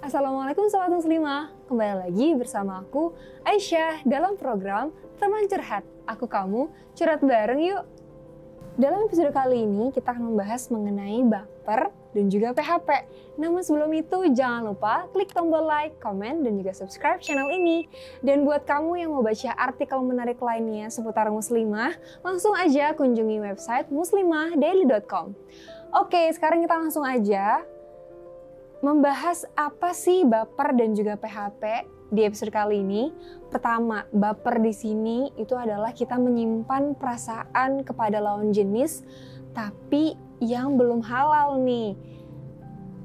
Assalamualaikum Sobat Muslimah, kembali lagi bersama aku Aisyah dalam program Teman Curhat. Aku kamu, curhat bareng yuk. Dalam episode kali ini kita akan membahas mengenai baper dan juga PHP. Namun sebelum itu jangan lupa klik tombol like, komen, dan juga subscribe channel ini. Dan buat kamu yang mau baca artikel menarik lainnya seputar muslimah, langsung aja kunjungi website muslimahdaily.com. Oke, sekarang kita langsung aja membahas apa sih baper dan juga PHP di episode kali ini. Pertama, baper di sini itu adalah kita menyimpan perasaan kepada lawan jenis tapi yang belum halal nih.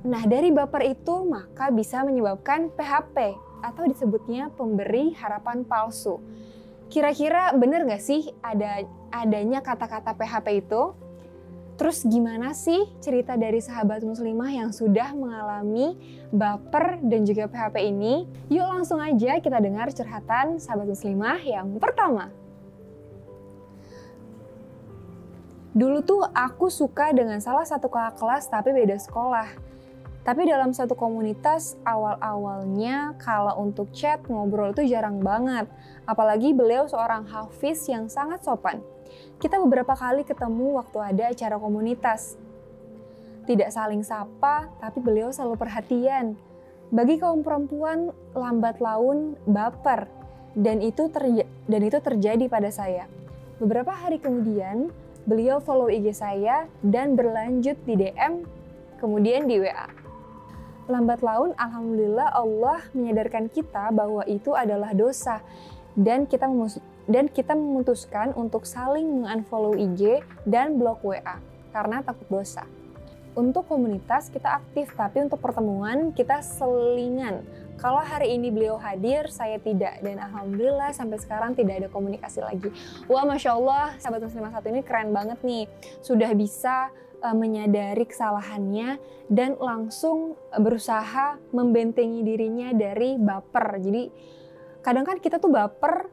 Nah, dari baper itu maka bisa menyebabkan PHP atau disebutnya pemberi harapan palsu. Kira-kira bener gak sih adanya kata-kata PHP itu? Terus gimana sih cerita dari sahabat muslimah yang sudah mengalami baper dan juga PHP ini? Yuk langsung aja kita dengar curhatan sahabat muslimah yang pertama. Dulu tuh aku suka dengan salah satu kakak kelas tapi beda sekolah. Tapi dalam satu komunitas awal-awalnya kalau untuk chat ngobrol itu jarang banget. Apalagi beliau seorang hafiz yang sangat sopan. Kita beberapa kali ketemu waktu ada acara komunitas. Tidak saling sapa, tapi beliau selalu perhatian. Bagi kaum perempuan, lambat laun baper. Dan itu terjadi pada saya. Beberapa hari kemudian, beliau follow IG saya dan berlanjut di DM, kemudian di WA. Lambat laun, alhamdulillah Allah menyadarkan kita bahwa itu adalah dosa. Dan kita memutuskan untuk saling mengunfollow IG dan blok WA karena takut dosa. Untuk komunitas kita aktif, tapi untuk pertemuan kita selingan. Kalau hari ini beliau hadir, saya tidak. Dan alhamdulillah sampai sekarang tidak ada komunikasi lagi. Wah, Masya Allah, sahabat muslimah satu ini keren banget nih. Sudah bisa menyadari kesalahannya dan langsung berusaha membentengi dirinya dari baper. Jadi kadang kan kita tuh baper,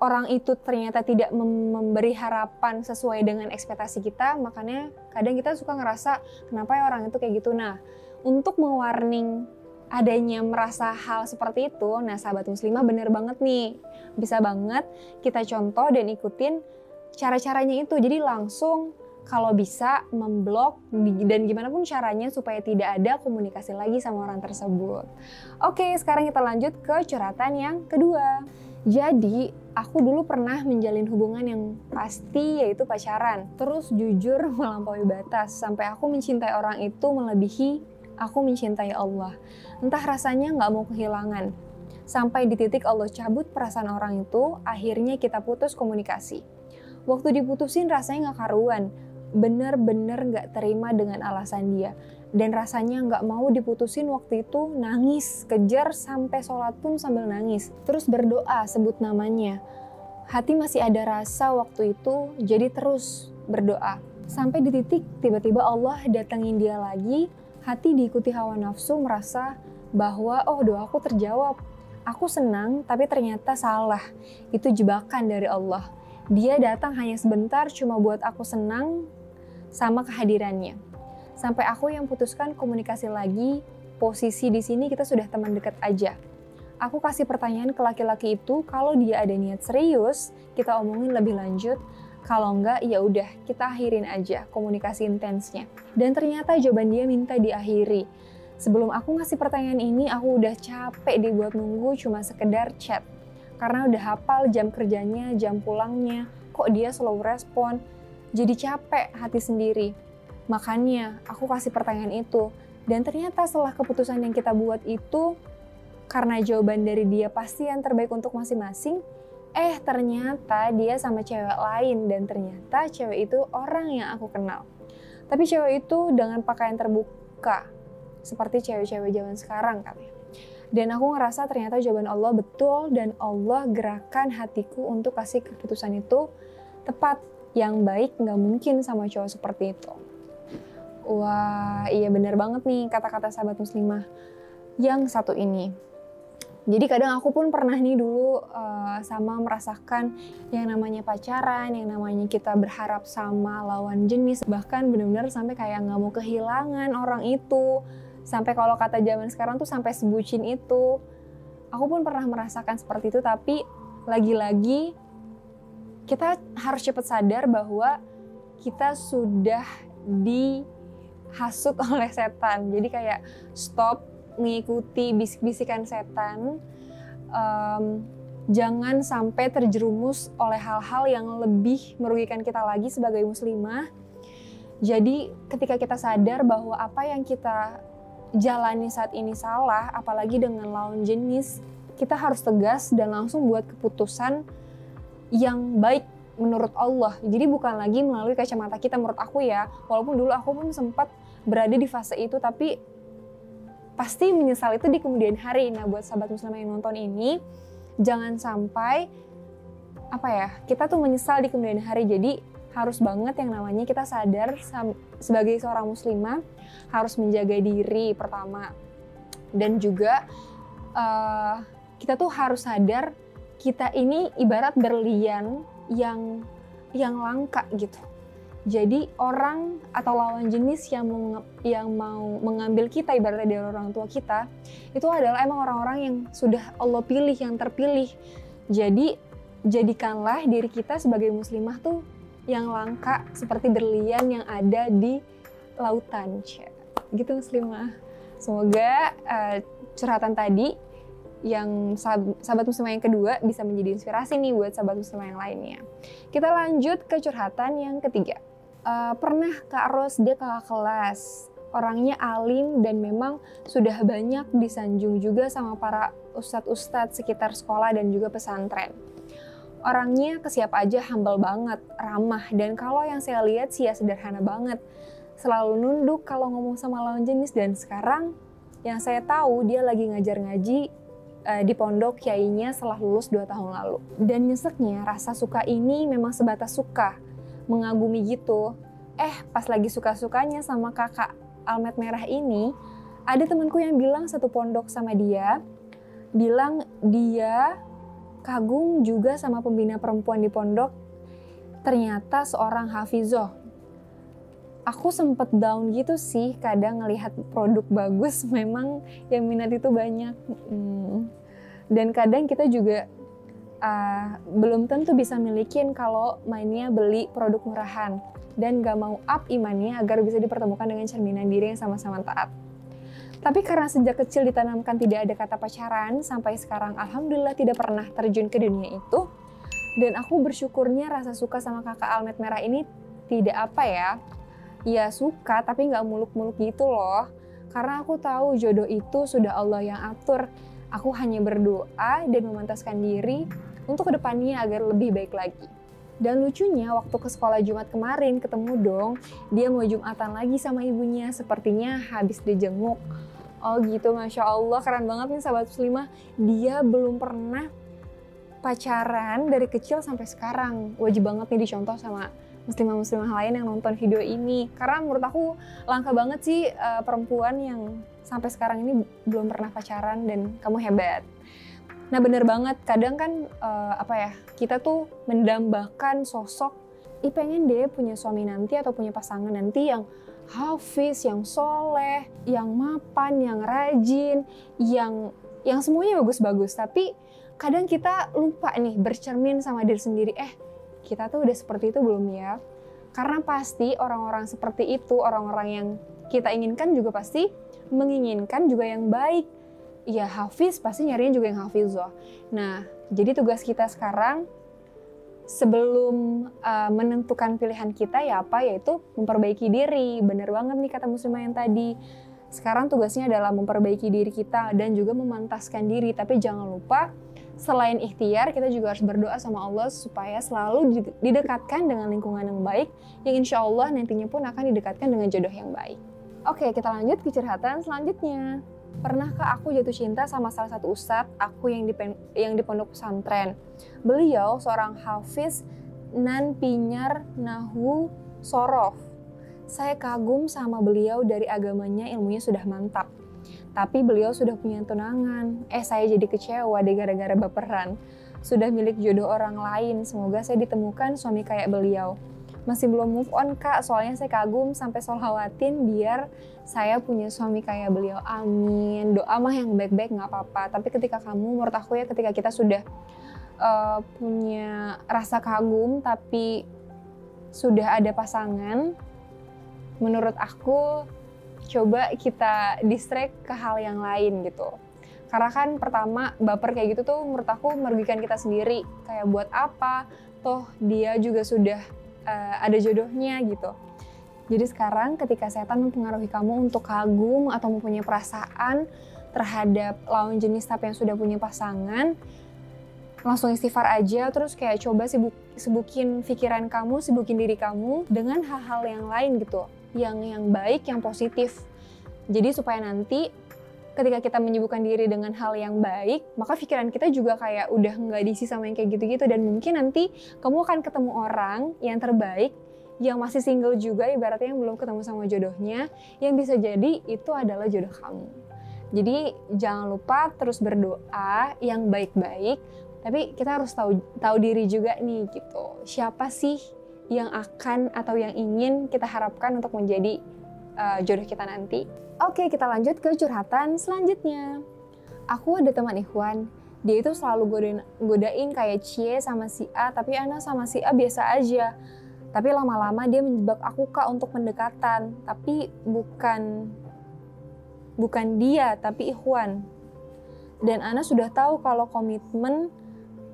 orang itu ternyata tidak memberi harapan sesuai dengan ekspektasi kita, makanya kadang kita suka ngerasa kenapa ya orang itu kayak gitu. Nah, untuk mewarning adanya merasa hal seperti itu, nah sahabat muslimah bener banget nih, bisa banget kita contoh dan ikutin cara-caranya itu. Jadi langsung kalau bisa memblok dan gimana pun caranya supaya tidak ada komunikasi lagi sama orang tersebut. Oke, sekarang kita lanjut ke curhatan yang kedua. Jadi, aku dulu pernah menjalin hubungan yang pasti yaitu pacaran. Terus jujur melampaui batas sampai aku mencintai orang itu melebihi aku mencintai Allah. Entah rasanya nggak mau kehilangan. Sampai di titik Allah cabut perasaan orang itu, akhirnya kita putus komunikasi. Waktu diputusin rasanya nggak karuan. Bener-bener gak terima dengan alasan dia. Dan rasanya gak mau diputusin waktu itu, nangis, kejar sampai sholat pun sambil nangis. Terus berdoa sebut namanya. Hati masih ada rasa waktu itu, jadi terus berdoa. Sampai di titik tiba-tiba Allah datangin dia lagi, hati diikuti hawa nafsu merasa bahwa oh doaku terjawab. Aku senang tapi ternyata salah. Itu jebakan dari Allah. Dia datang hanya sebentar cuma buat aku senang sama kehadirannya. Sampai aku yang putuskan komunikasi lagi, posisi di sini kita sudah teman dekat aja. Aku kasih pertanyaan ke laki-laki itu, kalau dia ada niat serius, kita omongin lebih lanjut. Kalau enggak, ya udah, kita akhirin aja komunikasi intensnya. Dan ternyata jawaban dia minta diakhiri. Sebelum aku ngasih pertanyaan ini, aku udah capek dibuat nunggu cuma sekedar chat. Karena udah hafal jam kerjanya, jam pulangnya, kok dia slow respon. Jadi capek hati sendiri. Makanya aku kasih pertanyaan itu. Dan ternyata setelah keputusan yang kita buat itu, karena jawaban dari dia pasti yang terbaik untuk masing-masing, ternyata dia sama cewek lain. Dan ternyata cewek itu orang yang aku kenal. Tapi cewek itu dengan pakaian terbuka. Seperti cewek-cewek zaman sekarang katanya. Dan aku ngerasa ternyata jawaban Allah betul dan Allah gerakan hatiku untuk kasih keputusan itu tepat. Yang baik nggak mungkin sama cowok seperti itu. Wah, iya bener banget nih kata-kata sahabat muslimah yang satu ini. Jadi kadang aku pun pernah nih dulu sama merasakan yang namanya pacaran, yang namanya kita berharap sama lawan jenis. Bahkan benar-benar sampai kayak nggak mau kehilangan orang itu. Sampai kalau kata zaman sekarang tuh sampai sebucin itu. Aku pun pernah merasakan seperti itu, tapi lagi-lagi kita harus cepat sadar bahwa kita sudah dihasut oleh setan. Jadi kayak stop mengikuti bisik-bisikan setan. Jangan sampai terjerumus oleh hal-hal yang lebih merugikan kita lagi sebagai muslimah. Jadi ketika kita sadar bahwa apa yang kita jalani saat ini salah, apalagi dengan lawan jenis, kita harus tegas dan langsung buat keputusan yang baik menurut Allah. Jadi bukan lagi melalui kacamata kita, menurut aku ya. Walaupun dulu aku pun sempat berada di fase itu, tapi pasti menyesal itu di kemudian hari. Nah, buat sahabat muslimah yang nonton ini, jangan sampai kita tuh menyesal di kemudian hari. Jadi harus banget yang namanya kita sadar sebagai seorang muslimah harus menjaga diri pertama, dan juga kita tuh harus sadar kita ini ibarat berlian yang langka gitu. Jadi orang atau lawan jenis yang mau mengambil kita ibaratnya dari orang tua kita, itu adalah emang orang-orang yang sudah Allah pilih, yang terpilih. Jadi jadikanlah diri kita sebagai muslimah tuh yang langka seperti berlian yang ada di lautan. Gitu muslimah. Semoga curhatan tadi yang sahabat muslimah yang kedua bisa menjadi inspirasi nih buat sahabat muslimah yang lainnya. Kita lanjut ke curhatan yang ketiga. Pernah Kak Ros, dia kakak kelas, orangnya alim dan memang sudah banyak disanjung juga sama para ustadz-ustadz sekitar sekolah dan juga pesantren. Orangnya ke siapa aja humble banget, ramah, dan kalau yang saya lihat sih ya sederhana banget. Selalu nunduk kalau ngomong sama lawan jenis, dan sekarang yang saya tahu dia lagi ngajar ngaji di pondok kiainya setelah lulus 2 tahun lalu. Dan nyeseknya rasa suka ini memang sebatas suka, mengagumi gitu. Pas lagi suka-sukanya sama kakak almet merah ini, ada temanku yang bilang satu pondok sama dia, bilang dia kagum juga sama pembina perempuan di pondok, ternyata seorang hafizoh. Aku sempet down gitu sih kadang ngelihat produk bagus, memang yang minat itu banyak. Dan kadang kita juga belum tentu bisa milikin kalau mainnya beli produk murahan dan gak mau up imannya agar bisa dipertemukan dengan cerminan diri yang sama-sama taat. Tapi karena sejak kecil ditanamkan tidak ada kata pacaran, sampai sekarang alhamdulillah tidak pernah terjun ke dunia itu. Dan aku bersyukurnya rasa suka sama kakak almet merah ini tidak ya suka tapi gak muluk-muluk gitu loh. Karena aku tahu jodoh itu sudah Allah yang atur. Aku hanya berdoa dan memantaskan diri untuk kedepannya agar lebih baik lagi. Dan lucunya waktu ke sekolah Jumat kemarin ketemu dong, dia mau Jumatan lagi sama ibunya, sepertinya habis dijenguk. Oh gitu, Masya Allah, keren banget nih sahabat muslimah. Dia belum pernah pacaran dari kecil sampai sekarang. Wajib banget nih dicontoh sama muslimah-muslimah lain yang nonton video ini. Karena menurut aku langka banget sih perempuan yang sampai sekarang ini belum pernah pacaran, dan kamu hebat. Nah bener banget, kadang kan kita tuh mendambakan sosok, pengen deh punya suami nanti atau punya pasangan nanti yang hafiz, yang soleh, yang mapan, yang rajin, yang semuanya bagus-bagus. Tapi kadang kita lupa nih bercermin sama diri sendiri, kita tuh udah seperti itu belum ya? Karena pasti orang-orang seperti itu, orang-orang yang kita inginkan juga pasti menginginkan juga yang baik. Ya hafiz pasti nyarinya juga yang hafizah. Nah, jadi tugas kita sekarang sebelum menentukan pilihan kita yaitu memperbaiki diri. Bener banget nih kata muslimah yang tadi. Sekarang tugasnya adalah memperbaiki diri kita dan juga memantaskan diri. Tapi jangan lupa selain ikhtiar, kita juga harus berdoa sama Allah supaya selalu didekatkan dengan lingkungan yang baik, yang insya Allah nantinya pun akan didekatkan dengan jodoh yang baik. Oke, kita lanjut ke curhatan selanjutnya. Pernahkah aku jatuh cinta sama salah satu ustadz aku yang di pondok pesantren? Beliau seorang hafiz nan pinyar nahu sorof. Saya kagum sama beliau, dari agamanya ilmunya sudah mantap. Tapi beliau sudah punya tunangan. Saya jadi kecewa deh gara-gara baperan. Sudah milik jodoh orang lain. Semoga saya ditemukan suami kayak beliau. masih belum move on kak, soalnya saya kagum sampai sholawatin biar saya punya suami kayak beliau, amin. Doa mah yang baik-baik nggak apa-apa, tapi ketika kamu, menurut aku ya, ketika kita sudah punya rasa kagum tapi sudah ada pasangan, menurut aku coba kita distract ke hal yang lain gitu. Karena kan pertama baper kayak gitu tuh menurut aku merugikan kita sendiri. Kayak buat apa? Toh dia juga sudah ada jodohnya gitu. Jadi sekarang ketika setan mempengaruhi kamu untuk kagum atau mempunyai perasaan terhadap lawan jenis tapi yang sudah punya pasangan, langsung istighfar aja, terus kayak coba sibukin pikiran kamu, sibukin diri kamu dengan hal-hal yang lain gitu. Yang baik, yang positif. Jadi supaya nanti ketika kita menyibukkan diri dengan hal yang baik, maka pikiran kita juga kayak udah nggak diisi sama yang kayak gitu-gitu. Dan mungkin nanti kamu akan ketemu orang yang terbaik, yang masih single juga, ibaratnya yang belum ketemu sama jodohnya, yang bisa jadi itu adalah jodoh kamu. Jadi jangan lupa terus berdoa yang baik-baik, tapi kita harus tahu diri juga nih gitu. Siapa sih yang akan atau yang ingin kita harapkan untuk menjadi jodoh kita nanti. Oke, kita lanjut ke curhatan selanjutnya. Aku ada teman Ikhwan, dia itu selalu godain kayak cie sama si A, tapi Ana sama si A biasa aja. Tapi lama-lama dia menjebak aku kak untuk pendekatan, tapi bukan dia, tapi Ikhwan. Dan Ana sudah tahu kalau komitmen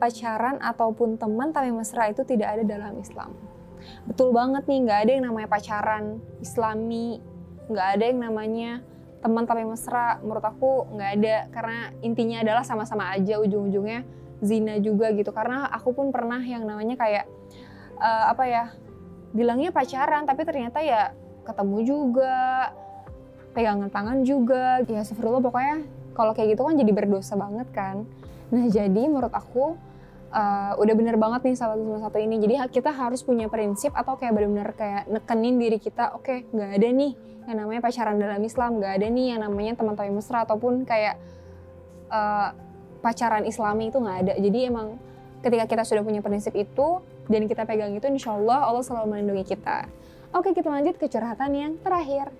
pacaran ataupun teman tapi mesra itu tidak ada dalam Islam. Betul banget nih, nggak ada yang namanya pacaran Islami, nggak ada yang namanya teman tapi mesra. Menurut aku nggak ada, karena intinya adalah sama-sama aja, ujung-ujungnya zina juga gitu. Karena aku pun pernah yang namanya kayak bilangnya pacaran tapi ternyata ya ketemu juga, pegangan tangan juga. Ya astagfirullah, pokoknya kalau kayak gitu kan jadi berdosa banget kan. Nah jadi menurut aku udah bener banget nih salah satu ini. Jadi kita harus punya prinsip atau kayak benar-benar kayak nekenin diri kita, oke, nggak ada nih yang namanya pacaran dalam Islam, nggak ada nih yang namanya teman tapi mesra ataupun kayak pacaran Islami, itu nggak ada. Jadi emang ketika kita sudah punya prinsip itu dan kita pegang itu, insya Allah selalu melindungi kita. Oke, kita lanjut ke curhatan yang terakhir.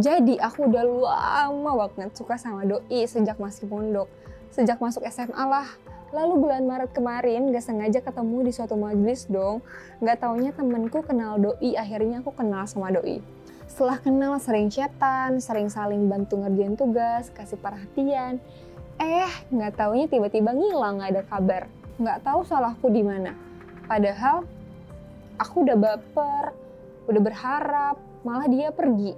Jadi aku udah lama banget suka sama doi sejak masih pondok, sejak masuk SMA lah. Lalu bulan Maret kemarin gak sengaja ketemu di suatu majelis dong. Gak taunya temenku kenal doi, akhirnya aku kenal sama doi. Setelah kenal sering chatan, sering saling bantu ngerjain tugas, kasih perhatian. Gak taunya tiba-tiba ngilang, gak ada kabar. Gak tahu salahku di mana. Padahal aku udah baper, udah berharap, malah dia pergi.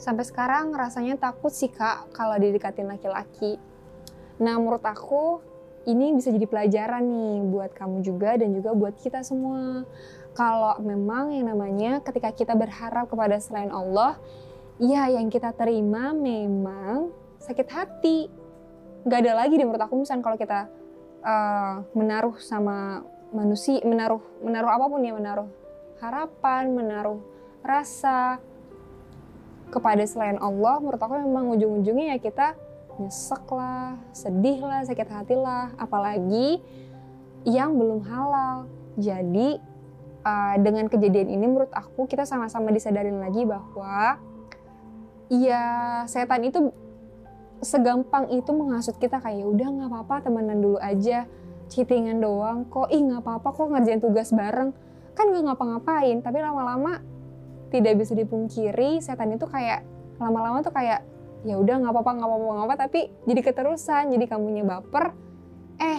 Sampai sekarang rasanya takut sih kak kalau didekatin laki-laki. Nah menurut aku ini bisa jadi pelajaran nih buat kamu juga dan juga buat kita semua. Kalau memang yang namanya ketika kita berharap kepada selain Allah, ya yang kita terima memang sakit hati. Gak ada lagi deh menurut aku, misalnya kalau kita menaruh sama manusia, menaruh apapun ya, menaruh harapan, menaruh rasa kepada selain Allah, menurut aku memang ujung-ujungnya ya kita nyesek lah, sedih lah, sakit hati lah, apalagi yang belum halal. Jadi dengan kejadian ini menurut aku kita sama-sama disadarin lagi bahwa ya setan itu segampang itu menghasut kita, kayak udah nggak apa-apa temenan dulu aja, cheatingan doang kok, nggak apa-apa kok ngerjain tugas bareng, kan nggak ngapa-ngapain. Tapi lama-lama tidak bisa dipungkiri setan itu kayak lama-lama tuh kayak ya udah nggak apa-apa, tapi jadi keterusan, jadi kamunya baper,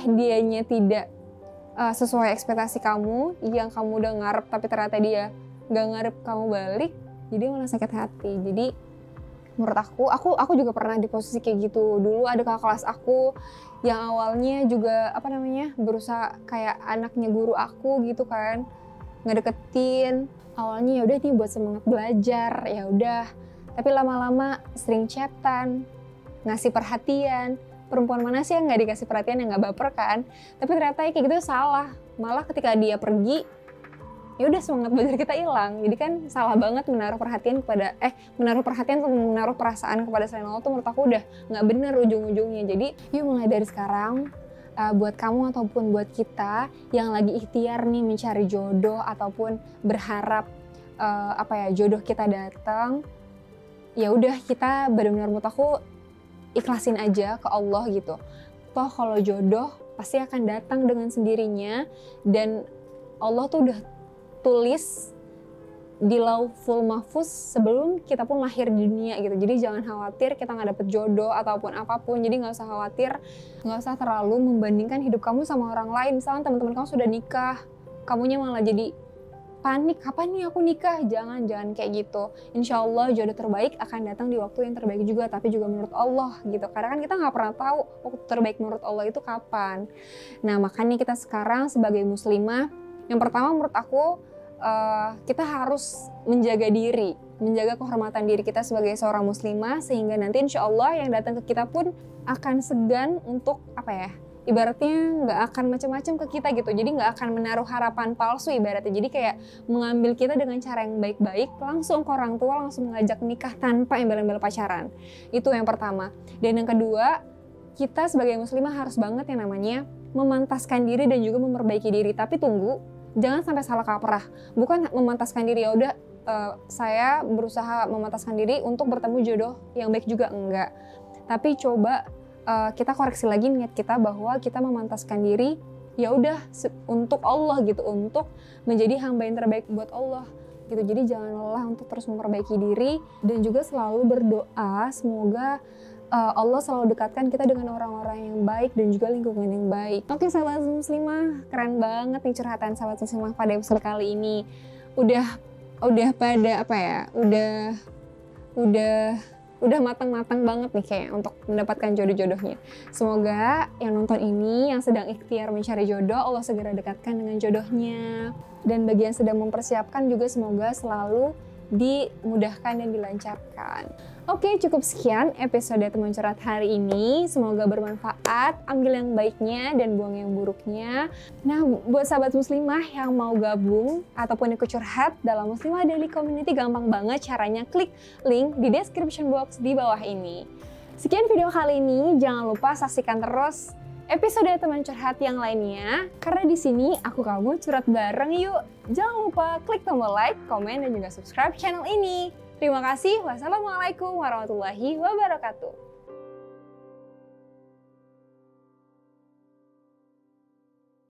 dianya tidak sesuai ekspektasi kamu, yang kamu udah ngarep tapi ternyata dia nggak ngarep kamu balik, jadi malah sakit hati. Jadi menurut aku juga pernah di posisi kayak gitu. Dulu ada kakak kelas aku yang awalnya juga berusaha kayak anaknya guru aku gitu kan, ngedeketin. Awalnya ya udah nih buat semangat belajar, ya udah. Tapi lama-lama sering chatan, ngasih perhatian. Perempuan mana sih yang nggak dikasih perhatian, yang nggak baper kan? Tapi ternyata kayak gitu salah. Malah ketika dia pergi, ya udah semangat belajar kita hilang. Jadi kan salah banget menaruh perhatian atau menaruh perasaan kepada selain Allah tuh menurut aku udah nggak bener ujung-ujungnya. Jadi yuk mulai dari sekarang buat kamu ataupun buat kita yang lagi ikhtiar nih mencari jodoh ataupun berharap jodoh kita datang, ya udah kita benar-benar menurut aku ikhlasin aja ke Allah gitu. Toh kalau jodoh pasti akan datang dengan sendirinya, dan Allah tuh udah tulis di Lauhul Mahfuz sebelum kita pun lahir di dunia gitu. Jadi jangan khawatir kita nggak dapet jodoh ataupun apapun. Jadi nggak usah khawatir, nggak usah terlalu membandingkan hidup kamu sama orang lain. Misalnya teman-teman kamu sudah nikah, kamunya malah jadi panik, kapan nih aku nikah? Jangan kayak gitu. Insya Allah jodoh terbaik akan datang di waktu yang terbaik juga, tapi juga menurut Allah gitu. Karena kan kita nggak pernah tahu waktu terbaik menurut Allah itu kapan. Nah makanya kita sekarang sebagai muslimah, yang pertama menurut aku kita harus menjaga diri, menjaga kehormatan diri kita sebagai seorang muslimah, sehingga nanti insya Allah yang datang ke kita pun akan segan untuk ibaratnya nggak akan macam-macam ke kita gitu. Jadi nggak akan menaruh harapan palsu ibaratnya. Jadi kayak mengambil kita dengan cara yang baik-baik, langsung ke orang tua, langsung mengajak nikah tanpa embel-embel pacaran. Itu yang pertama. Dan yang kedua, kita sebagai muslimah harus banget yang namanya memantaskan diri dan juga memperbaiki diri. Tapi tunggu, jangan sampai salah kaprah. Bukan memantaskan diri, ya udah saya berusaha memantaskan diri untuk bertemu jodoh yang baik juga, enggak. Tapi coba kita koreksi lagi niat kita bahwa kita memantaskan diri ya udah untuk Allah gitu, untuk menjadi hamba yang terbaik buat Allah gitu. Jadi jangan lelah untuk terus memperbaiki diri dan juga selalu berdoa semoga Allah selalu dekatkan kita dengan orang-orang yang baik dan juga lingkungan yang baik. Oke sahabat muslimah, keren banget nih curhatan sahabat muslimah pada episode kali ini. Udah pada udah matang-matang banget nih kayak untuk mendapatkan jodoh-jodohnya. Semoga yang nonton ini, yang sedang ikhtiar mencari jodoh, Allah segera dekatkan dengan jodohnya. Dan bagi yang sedang mempersiapkan juga semoga selalu dimudahkan dan dilancarkan. Oke, cukup sekian episode Teman Curhat hari ini. Semoga bermanfaat, ambil yang baiknya dan buang yang buruknya. Nah, buat sahabat muslimah yang mau gabung ataupun ikut curhat dalam Muslimah Daily Community, gampang banget caranya, klik link di description box di bawah ini. Sekian video kali ini, jangan lupa saksikan terus episode Teman Curhat yang lainnya, karena di sini aku kamu curhat bareng yuk. Jangan lupa klik tombol like, komen, dan juga subscribe channel ini. Terima kasih. Wassalamualaikum warahmatullahi wabarakatuh.